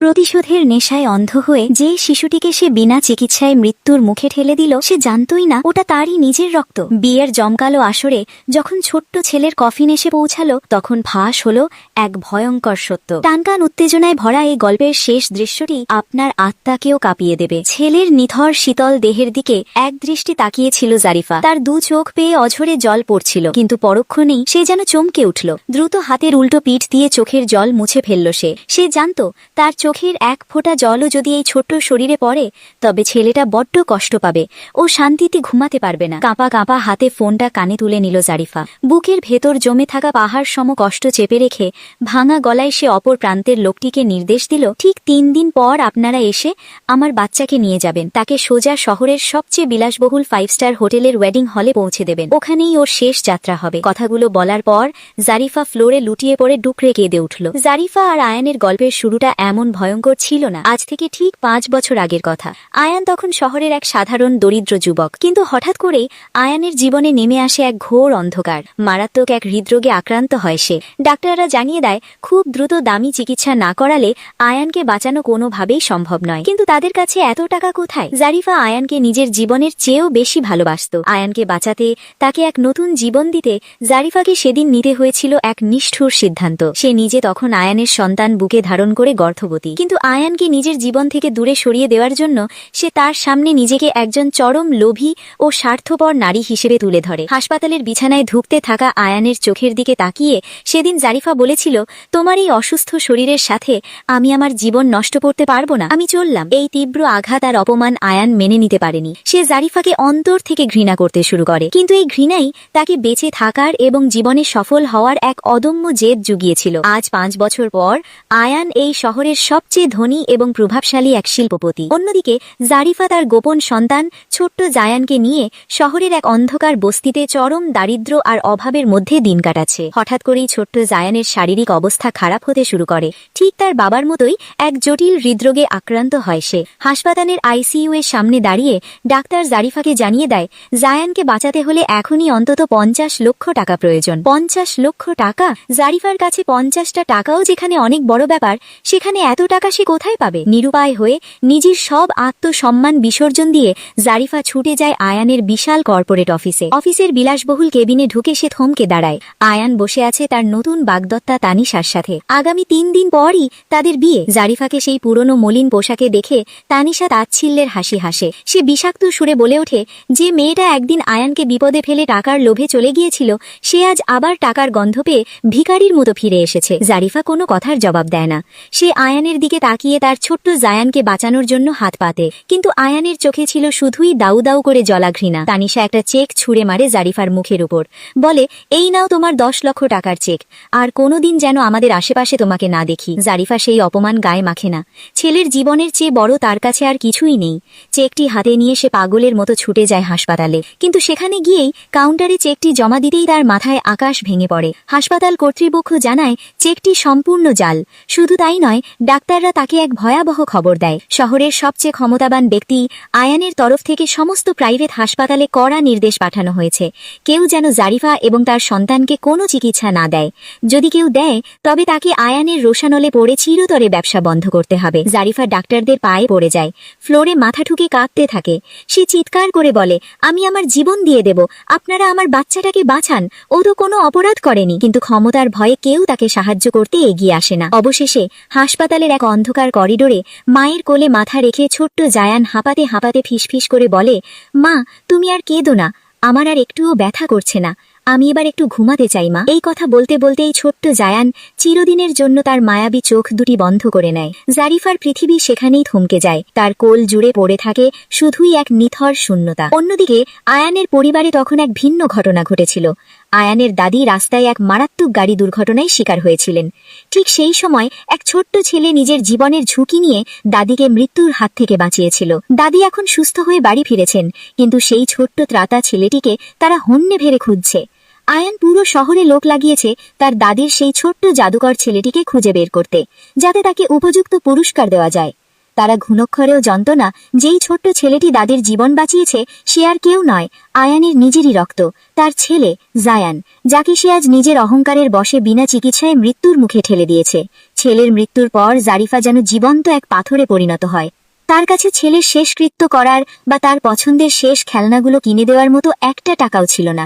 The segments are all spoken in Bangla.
প্রতিশোধের নেশায় অন্ধ হয়ে যে শিশুটিকে সে বিনা চিকিৎসায় মৃত্যুর মুখে ঠেলে দিল, সে জানতই না ওটা তারই নিজের রক্ত। বিয়ের জমকালো আসরে যখন ছোট্ট ছেলের কফিন এসে পৌঁছালো, তখন ফাঁস হলো এক ভয়ঙ্কর সত্য। টানটান উত্তেজনায় ভরা এই গল্পের শেষ দৃশ্যটি আপনার আত্মাকেও কাঁপিয়ে দেবে। ছেলের নিথর শীতল দেহের দিকে এক দৃষ্টি তাকিয়েছিল জারিফা। তার দু চোখ পেয়ে অঝরে জল পড়ছিল, কিন্তু পরক্ষণেই সে যেন চমকে উঠল। দ্রুত হাতের উল্টো পিঠ দিয়ে চোখের জল মুছে ফেলল। সে জানত তার চোখের এক ফোঁটা জলও যদি এই ছোট্ট শরীরে পড়ে, তবে ছেলেটা বড্ড কষ্ট পাবে, ও শান্তিতে ঘুমাতে পারবে না। কাঁপা কাঁপা হাতে ফোনটা কানে তুলে নিল জারিফা। বুকের ভেতর জমে থাকা পাহাড় সম কষ্ট চেপে রেখে ভাঙা গলায় সে অপর প্রান্তের লোকটিকে নির্দেশ দিল, ঠিক 3 দিন পর আপনারা এসে আমার বাচ্চাকে নিয়ে যাবেন। তাকে সোজা শহরের সবচেয়ে বিলাসবহুল 5 স্টার হোটেলের ওয়েডিং হলে পৌঁছে দেবেন। ওখানেই ওর শেষ যাত্রা হবে। কথাগুলো বলার পর জারিফা ফ্লোরে লুটিয়ে পড়ে ডুকরে কেঁদে উঠল। জারিফা আর আয়ানের গল্পের শুরুটা এমন ভয়ঙ্কর ছিল না। আজ থেকে ঠিক 5 বছর আগের কথা। আয়ান তখন শহরের এক সাধারণ দরিদ্র যুবক, কিন্তু হঠাৎ করেই আয়ানের জীবনে নেমে আসে এক ঘোর অন্ধকার। মারাত্মক এক হৃদরোগে আক্রান্ত হয় সে। ডাক্তাররা জানিয়ে দেয় খুব দ্রুত দামি চিকিৎসা না করালে আয়ানকে বাঁচানো কোনোভাবেই সম্ভব নয়। কিন্তু তাদের কাছে এত টাকা কোথায়? জারিফা আয়ানকে নিজের জীবনের চেয়েও বেশি ভালোবাসত। আয়ানকে বাঁচাতে, তাকে এক নতুন জীবন দিতে জারিফাকে সেদিন নিতে হয়েছিল এক নিষ্ঠুর সিদ্ধান্ত। সে নিজে তখন আয়ানের সন্তান বুকে ধারণ করে গর্ভবতী, কিন্তু আয়ানকে নিজের জীবন থেকে দূরে সরিয়ে দেওয়ার জন্য সে তার সামনে নিজেকে একজন চরম লোভী ও স্বার্থপর নারী হিসেবে তুলে ধরে। হাসপাতালের বিছানায় ধুঁকতে থাকা আয়ানের চোখের দিকে তাকিয়ে সেদিন জারিফা বলেছিল, তোমার এই অসুস্থ শরীরের সাথে আমি আমার জীবন নষ্ট করতে পারবো না, আমি চললাম। এই তীব্র আঘাত আর অপমান আয়ান মেনে নিতে পারেনি। সে জারিফাকে অন্তর থেকে ঘৃণা করতে শুরু করে, কিন্তু এই ঘৃণাই তাকে বেঁচে থাকার এবং জীবনে সফল হওয়ার এক অদম্য জেদ জুগিয়েছিল। আজ 5 বছর পর আয়ান এই শহরের সবচেয়ে ধনী এবং প্রভাবশালী এক শিল্পপতি। অন্যদিকে জারিফা তার গোপন সন্তান ছোট্ট জায়ানকে নিয়ে শহরের এক অন্ধকার বস্তিতে চরম দারিদ্র্য আর অভাবের মধ্যে দিন কাটাচ্ছে। হঠাৎ করেই ছোট্ট জায়ানের শারীরিক অবস্থা খারাপ হতে শুরু করে। ঠিক তার বাবার মতোই এক জটিল হৃদরোগে আক্রান্ত হয় সে। হাসপাতালের আইসিইউ এর সামনে দাঁড়িয়ে ডাক্তার জারিফাকে জানিয়ে দেয়, জায়ানকে বাঁচাতে হলে এখনই অন্তত 50 লক্ষ টাকা প্রয়োজন। 50 লক্ষ টাকা! জারিফার কাছে 50টা টাকাও যেখানে অনেক বড় ব্যাপার, সেখানে এত টাকা সে কোথায় পাবে? নিরুপায় হয়ে নিজের সব আত্মসম্মান বিসর্জন দিয়ে জারিফা ছুটে যায় আয়ানের বিশাল কর্পোরেট অফিসের বিলাসবহুল কেবিনে ঢুকে সে থমকে দাঁড়ায়। আয়ান বসে আছে তার নতুন বাগদত্তা তানিশার সাথে। আগামী 3 দিন পরই তাদের বিয়ে। জারিফাকে সেই পুরনো মলিন পোশাকে দেখে তানিশা তাচ্ছিল্যের হাসি হাসে। সে বিষাক্ত সুরে বলে ওঠে, যে মেয়েটা একদিন আয়ানকে বিপদে ফেলে টাকার লোভে চলে গিয়েছিল, সে আজ আবার টাকার গন্ধ পেয়ে ভিখারির মতো ফিরে এসেছে। জারিফা কোনো কথার জবাব দেয় না। সে আয়ানের দিকে তাকিয়ে তার ছোট্ট জায়ানকে বাঁচানোর জন্য হাত পাতে, কিন্তু আয়ানের চোখে ছিল শুধুই দাউ দাউ করে জ্বলা ঘৃণা। তানিশা একটা চেক ছুঁড়ে মারে জারিফার মুখের উপর, বলে, এই নাও তোমার 10 লক্ষ টাকার চেক, আর কোনোদিন যেন আমাদের আশেপাশে তোমাকে না দেখি। জারিফা সেই অপমান গায়ে মাখে না। ছেলের জীবনের চেয়ে বড় তার কাছে আর কিছুই নেই। চেকটি হাতে নিয়ে সে পাগলের মতো ছুটে যায় হাসপাতালে, কিন্তু সেখানে গিয়েই কাউন্টারে চেকটি জমা দিতেই তার মাথায় আকাশ ভেঙে পড়ে। হাসপাতাল কর্তৃপক্ষ জানায় চেকটি সম্পূর্ণ জাল। শুধু তাই নয়, ডাক্তাররা তাকে এক ভয়াবহ খবর দেয়। শহরের সবচেয়ে ক্ষমতাবান ব্যক্তি আয়ানের তরফ থেকে সমস্ত প্রাইভেট হাসপাতালে কড়া নির্দেশ পাঠানো হয়েছে, কেউ যেন জারিফা এবং তার সন্তানকে কোনো চিকিৎসা না দেয়। যদি কেউ দেয়, তবে তাকে আয়ানের রোশানলে পড়ে চিরতরে ব্যবসা বন্ধ করতে হবে। জারিফা ডাক্তারদের পায়ে পড়ে যায়, ফ্লোরে মাথা ঠুকে কাঁদতে থাকে। সে চিৎকার করে বলে, আমি আমার জীবন দিয়ে দেব, আপনারা আমার বাচ্চাটাকে বাঁচান, ও তো কোনো অপরাধ করেনি। কিন্তু ক্ষমতার ভয়ে কেউ তাকে সাহায্য করতে এগিয়ে আসে না। অবশেষে হাসপাতালের এক অন্ধকার করিডোরে মায়ের কোলে মাথা রেখে ছোট্ট জায়ান হাঁপাতে হাঁপাতে ফিসফিস করে বলে, মা, তুমি আর কেঁদো না, আমার আর একটুও ব্যথা করছে না, আমি এবার একটু ঘুমাতে চাই মা। এই কথা বলতে বলতেই ছোট্ট জায়ান চিরদিনের জন্য তার মায়াবী চোখ দুটি বন্ধ করে নেয়। জারিফার পৃথিবী সেখানেই থমকে যায়। তার কোল জুড়ে পড়ে থাকে শুধুই এক নিথর শূন্যতা। অন্যদিকে আয়ানের পরিবারে তখন এক ভিন্ন ঘটনা ঘটেছিল। আয়ানের দাদি রাস্তায় এক মারাত্মক গাড়ি দুর্ঘটনায় শিকার হয়েছিলেন। ঠিক সেই সময় এক ছোট্ট ছেলে নিজের জীবনের ঝুঁকি নিয়ে দাদিকে মৃত্যুর হাত থেকে বাঁচিয়েছিল। দাদি এখন সুস্থ হয়ে বাড়ি ফিরেছেন, কিন্তু সেই ছোট্ট ত্রাতা ছেলেটিকে তারা হন্যে ভেরে খুঁজছে। আয়ান পুরো শহরে লোক লাগিয়েছে তার দাদির সেই ছোট্ট জাদুকর ছেলেটিকে খুঁজে বের করতে, যাতে তাকে উপযুক্ত পুরস্কার দেওয়া যায়। তারা ঘুণক্ষরেও জানত না যেই ছোট্ট ছেলেটি দাদির জীবন বাঁচিয়েছে সে আর কেউ নয়, আয়ানের নিজেরই রক্ত, তার ছেলে জায়ান, যাকে সে আজ নিজের অহংকারের বশে বিনা চিকিৎসায় মৃত্যুর মুখে ঠেলে দিয়েছে। ছেলের মৃত্যুর পর জারিফা যেন জীবন্ত এক পাথরে পরিণত হয়। তার কাছে ছেলের শেষকৃত্য করার বা তার পছন্দের শেষ খেলনাগুলো কিনে দেওয়ার মতো একটা টাকাও ছিল না।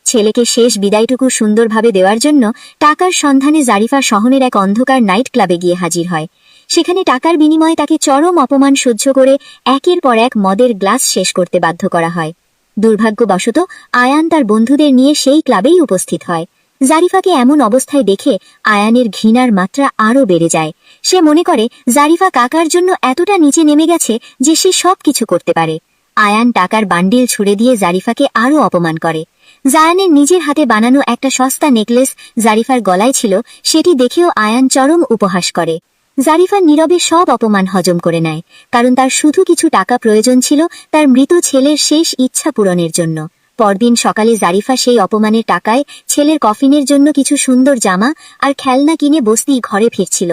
ছেলেকে শেষ বিদায়টুকু সুন্দরভাবে দেওয়ার জন্য টাকার সন্ধানে জারিফা শহরের এক অন্ধকার নাইট ক্লাবে গিয়ে হাজির হয়। সেখানে টাকার বিনিময়ে তাকে চরম অপমান সহ্য করে একের পর এক মদের গ্লাস শেষ করতে বাধ্য করা হয়। দুর্ভাগ্যবশত আয়ান তার বন্ধুদের নিয়ে সেই ক্লাবেই উপস্থিত হয়। জারিফাকে এমন অবস্থায় দেখে আয়ানের ঘৃণার মাত্রা আরও বেড়ে যায়। সে মনে করে জারিফা কাকার জন্য এতটা নিচে নেমে গেছে যে সে সবকিছু করতে পারে। আয়ান টাকার বান্ডিল ছুড়ে দিয়ে জারিফাকে আরও অপমান করে। জায়ানের নিজের হাতে বানানো একটা সস্তা নেকলেস জারিফার গলায় ছিল, সেটি দেখেও আয়ান চরম উপহাস করে। জারিফা নীরবে সব অপমান হজম করে নেয়, কারণ তার শুধু কিছু টাকা প্রয়োজন ছিল তার মৃত ছেলের শেষ ইচ্ছা পূরণের জন্য। পরদিন সকালে জারিফা সেই অপমানের টাকায় ছেলের কফিনের জন্য কিছু সুন্দর জামা আর খেলনা কিনে বস্তি ঘরে ফিরছিল।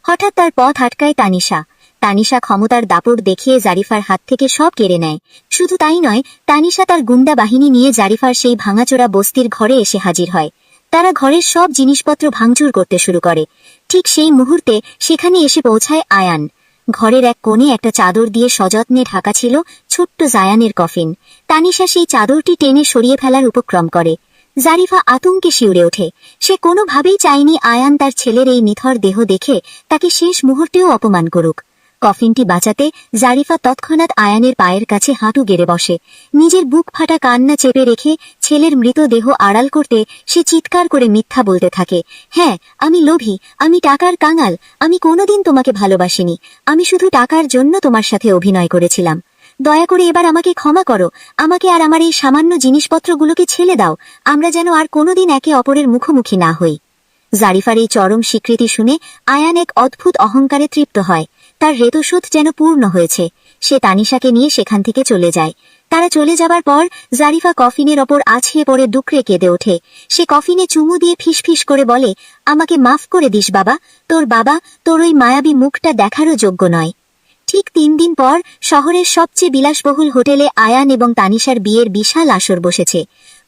হঠাৎ তার পথ আটকায় তানিশা। তানিশা ক্ষমতার দাপট দেখিয়ে জারিফার হাত থেকে সব কেড়ে নেয়। শুধু তাই নয়, তানিশা তার গুন্ডা বাহিনী নিয়ে জারিফার সেই ভাঙাচোরা বস্তির ঘরে এসে হাজির হয়। তারা ঘরের সব জিনিসপত্র ভাঙচুর করতে শুরু করে। ঠিক সেই মুহূর্তে সেখানে এসে পৌঁছায় আয়ান। ঘরের এক কোণে একটা চাদর দিয়ে সযত্নে ঢাকা ছিল ছোট্ট জায়ানের কফিন। তানিশা সেই চাদরটি টেনে সরিয়ে ফেলার উপক্রম করে। জারিফা আতঙ্কে শিউরে ওঠে। সে কোনোভাবেই চায়নি আয়ান তার ছেলের এই নিথর দেহ দেখে তাকে শেষ মুহূর্তেও অপমান করুক। কফিনটি বাঁচাতে জারিফা তৎক্ষণাৎ আয়ানের পায়ের কাছে হাঁটু গেড়ে বসে। নিজের বুক ফাটা কান্না চেপে রেখে ছেলের মৃতদেহ আড়াল করতে সে চিৎকার করে মিথ্যা বলতে থাকে। হ্যাঁ, আমি লোভী, আমি টাকার কাঙাল, আমি কোনোদিন তোমাকে ভালোবাসিনি, আমি শুধু টাকার জন্য তোমার সাথে অভিনয় করেছিলাম। দয়া করে এবার আমাকে ক্ষমা করো, আমাকে আর আমার এই সামান্য জিনিসপত্রগুলোকে ছেড়ে দাও, আমরা যেন আর কোনোদিন একে অপরের মুখোমুখি না হই। জারিফার এই চরম স্বীকৃতি শুনে আয়ান এক অদ্ভুত অহংকারে তৃপ্ত হয়। তার রেতশোধ যেন পূর্ণ হয়েছে। সে তানিশাকে নিয়ে সেখান থেকে চলে যায়। তারা চলে যাবার পর জারিফা কফিনের ওপর আছড়ে পড়ে ডুকরে কেঁদে ওঠে। সে কফিনে চুমু দিয়ে ফিসফিস করে বলে, আমাকে মাফ করে দিস বাবা, তোর ওই মায়াবী মুখটা দেখারও যোগ্য নয়। ঠিক 3 দিন পর শহরের সবচেয়ে বিলাসবহুল হোটেলে আয়ান এবং তানিশার বিয়ের বিশাল আসর বসেছে।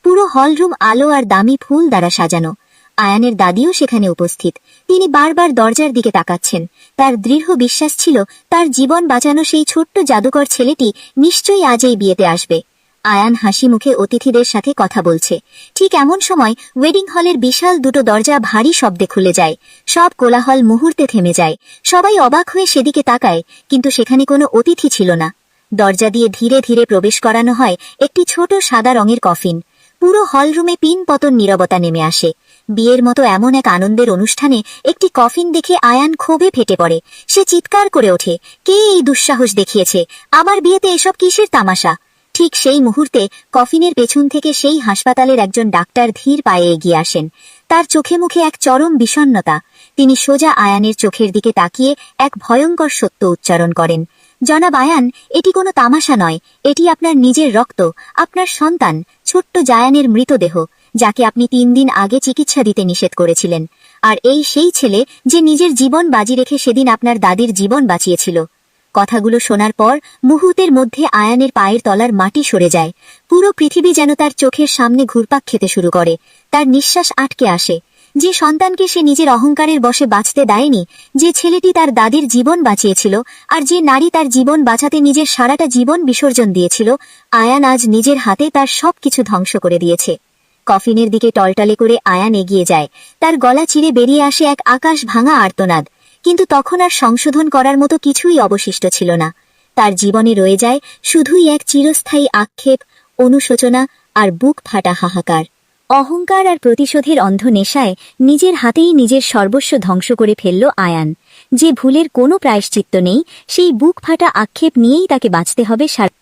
পুরো হলরুম আলো আর দামি ফুল দ্বারা সাজানো। আয়ানের দাদিও সেখানে উপস্থিত। তিনি বারবার দরজার দিকে তাকাচ্ছেন। তার দৃঢ় বিশ্বাস ছিল তার জীবন বাঁচানো সেই ছোট্ট জাদুকর ছেলেটি নিশ্চয়ই আজ এই বিয়েতে আসবে। আয়ান হাসি মুখে অতিথিদের সাথে কথা বলছে। ঠিক এমন সময় ওয়েডিং হলের বিশাল দুটো দরজা ভারী শব্দে খুলে যায়। সব কোলাহল মুহূর্তে থেমে যায়। সবাই অবাক হয়ে সেদিকে তাকায়, কিন্তু সেখানে কোনো অতিথি ছিল না। দরজা দিয়ে ধীরে ধীরে প্রবেশ করানো হয় একটি ছোট সাদা রঙের কফিন। পুরো হলরুমে পিন পতন নীরবতা নেমে আসে। বিয়ের মতো এমন এক আনন্দের অনুষ্ঠানে একটি কফিন দেখে আয়ান ক্ষোভে ফেটে পড়ে। সে চিৎকার করে ওঠে, কে এই দুঃসাহস দেখিয়েছে? আমার বিয়েতে এসব কিসের তামাশা? ঠিক সেই মুহূর্তে কফিনের পেছন থেকে সেই হাসপাতালের একজন ডাক্তার ধীর পায়ে এগিয়ে আসেন। তার চোখে মুখে এক চরম বিষণ্ণতা। তিনি সোজা আয়ানের চোখের দিকে তাকিয়ে এক ভয়ঙ্কর সত্য উচ্চারণ করেন, জনাব আয়ান, এটি কোনো তামাশা নয়, এটি আপনার নিজের রক্ত, আপনার সন্তান, ছোট্ট জায়ানের মৃতদেহ, যাকে আপনি 3 দিন আগে চিকিৎসা দিতে নিষেধ করেছিলেন। আর এই সেই ছেলে যে নিজের জীবন বাজি রেখে সেদিন আপনার দাদির জীবন বাঁচিয়েছিল। কথাগুলো শোনার পর মুহূর্তের মধ্যে আয়ানের পায়ের তলার মাটি সরে যায়। পুরো পৃথিবী যেন তার চোখের সামনে ঘুরপাক খেতে শুরু করে। তার নিঃশ্বাস আটকে আসে। যে সন্তানকে সে নিজের অহংকারের বশে বাঁচতে দেয়নি, যে ছেলেটি তার দাদির জীবন বাঁচিয়েছিল, আর যে নারী তার জীবন বাঁচাতে নিজের সারাটা জীবন বিসর্জন দিয়েছিল, আয়ান আজ নিজের হাতে তার সবকিছু ধ্বংস করে দিয়েছে। কফিনের দিকে টলটলে করে আয়ান এগিয়ে যায়। তার গলা চিরে বেরিয়ে আসে এক আকাশ ভাঙা আর্তনাদ। কিন্তু তখন আর সংশোধন করার মতো কিছুই অবশিষ্ট ছিল না। তার জীবনে রয়ে যায় শুধুই এক চিরস্থায়ী আক্ষেপ, অনুশোচনা আর বুক ফাটা হাহাকার। অহংকার আর প্রতিশোধের অন্ধ নেশায় নিজের হাতেই নিজের সর্বস্ব ধ্বংস করে ফেলল আয়ান। যে ভুলের কোনো প্রায়শ্চিত্ত নেই, সেই বুক ফাটা আক্ষেপ নিয়েই তাকে বাঁচতে হবে সারা